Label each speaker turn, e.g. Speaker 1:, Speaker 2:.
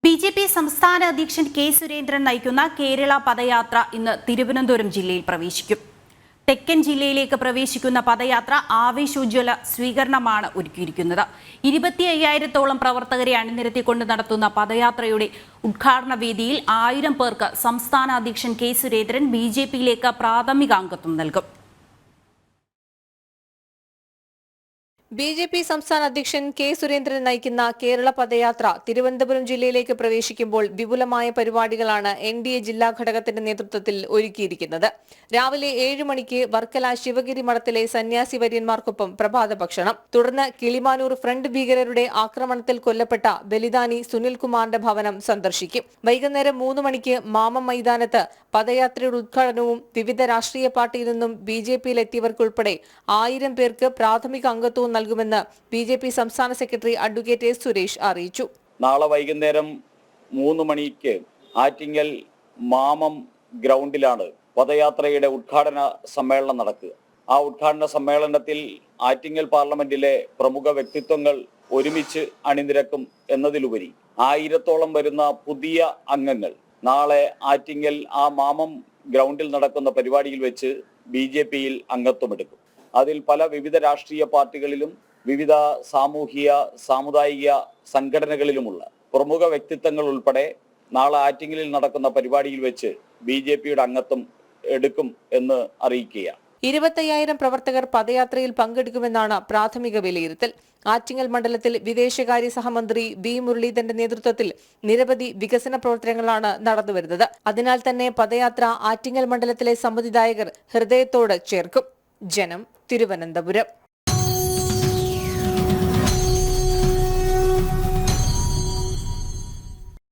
Speaker 1: BJP. സംസ്ഥാന അധ്യക്ഷൻ K. Surendran നയിക്കുന്ന കേരള പദയാത്ര ഇന്ന് തിരുവനന്തപുരം ജില്ലയിൽ പ്രവേശിക്കും. തെക്കൻ ജില്ലയിലേക്ക് പ്രവേശിക്കുന്ന പദയാത്ര ആവേശോജ്വല സ്വീകരണമാണ് ഒരുക്കിയിരിക്കുന്നത്. 25,000-ഓളം പ്രവർത്തകരെ അണിനിരത്തിക്കൊണ്ട് നടത്തുന്ന പദയാത്രയുടെ ഉദ്ഘാടന വേദിയിൽ 1000 പേർക്ക് സംസ്ഥാന അധ്യക്ഷൻ കെ. സുരേന്ദ്രൻ ബി.ജെ.പിയിലേക്ക് പ്രാഥമിക അംഗത്വം നൽകും.
Speaker 2: ബി.ജെ.പി. സംസ്ഥാന അധ്യക്ഷൻ കെ. സുരേന്ദ്രൻ നയിക്കുന്ന കേരള പദയാത്ര തിരുവനന്തപുരം ജില്ലയിലേക്ക് പ്രവേശിക്കുമ്പോൾ വിപുലമായ പരിപാടികളാണ് എൻ.ഡി.എ ജില്ലാ ഘടകത്തിന്റെ നേതൃത്വത്തിൽ ഒരുക്കിയിരിക്കുന്നത്. രാവിലെ 7 മണിക്ക് വർക്കല ശിവഗിരി മഠത്തിലെ സന്യാസി വര്യന്മാർക്കൊപ്പം പ്രഭാത ഭക്ഷണം. തുടർന്ന് കിളിമാനൂർ ഫ്രണ്ട് ഭീകരരുടെ ആക്രമണത്തിൽ കൊല്ലപ്പെട്ട ബലിദാനി സുനിൽകുമാറിന്റെ ഭവനം സന്ദർശിക്കും. വൈകുന്നേരം 3 മണിക്ക് മാമം മൈതാനത്ത് പദയാത്രയുടെ ഉദ്ഘാടനവും വിവിധ രാഷ്ട്രീയ പാർട്ടിയിൽ നിന്നും ബി.ജെ.പിയിലെത്തിയവർക്കുൾപ്പെടെ 1000 പേർക്ക് പ്രാഥമിക അംഗത്വവും നൽകുമെന്ന് ബി.ജെ.പി. സംസ്ഥാന സെക്രട്ടറി അഡ്വക്കേറ്റ് എസ്. സുരേഷ് അറിയിച്ചു.
Speaker 3: നാളെ വൈകുന്നേരം 3 മണിക്ക് ആറ്റിങ്ങൽ മാമം ഗ്രൗണ്ടിലാണ് പദയാത്രയുടെ ഉദ്ഘാടന സമ്മേളനം നടക്കുക. ആ ഉദ്ഘാടന സമ്മേളനത്തിൽ ആറ്റിങ്ങൽ പാർലമെന്റിലെ പ്രമുഖ വ്യക്തിത്വങ്ങൾ ഒരുമിച്ച് അണിനിരക്കും എന്നതിലുപരി 1000-ഓളം വരുന്ന പുതിയ അംഗങ്ങൾ നാളെ ആറ്റിങ്ങൽ ആ മാമം ഗ്രൗണ്ടിൽ നടക്കുന്ന പരിപാടിയിൽ വെച്ച് ബി.ജെ.പിയിൽ അംഗത്വമെടുക്കും. അതിൽ പല വിവിധ രാഷ്ട്രീയ പാർട്ടികളിലും വിവിധ സാമൂഹിക സാമുദായിക സംഘടനകളിലുമുള്ള പ്രമുഖ വ്യക്തിത്വങ്ങൾ ഉൾപ്പെടെ നാളെ ആറ്റിങ്ങലിൽ നടക്കുന്ന പരിപാടിയിൽ വെച്ച് ബി.ജെ.പിയുടെ അംഗത്വം എടുക്കും എന്ന് അറിയിക്കുകയാണ്.
Speaker 2: 25,000 പ്രവർത്തകർ പദയാത്രയിൽ പങ്കെടുക്കുമെന്നാണ് പ്രാഥമിക വിലയിരുത്തൽ. ആറ്റിങ്ങൽ മണ്ഡലത്തിൽ വിദേശകാര്യ സഹമന്ത്രി വി. മുരളീധരന്റെ നേതൃത്വത്തിൽ നിരവധി വികസന പ്രവർത്തനങ്ങളാണ് നടന്നുവരുന്നത്. അതിനാൽ തന്നെ പദയാത്ര ആറ്റിങ്ങൽ മണ്ഡലത്തിലെ സമ്മതിദായകർ ഹൃദയത്തോട് ചേർക്കും. ജനം, തിരുവനന്തപുരം.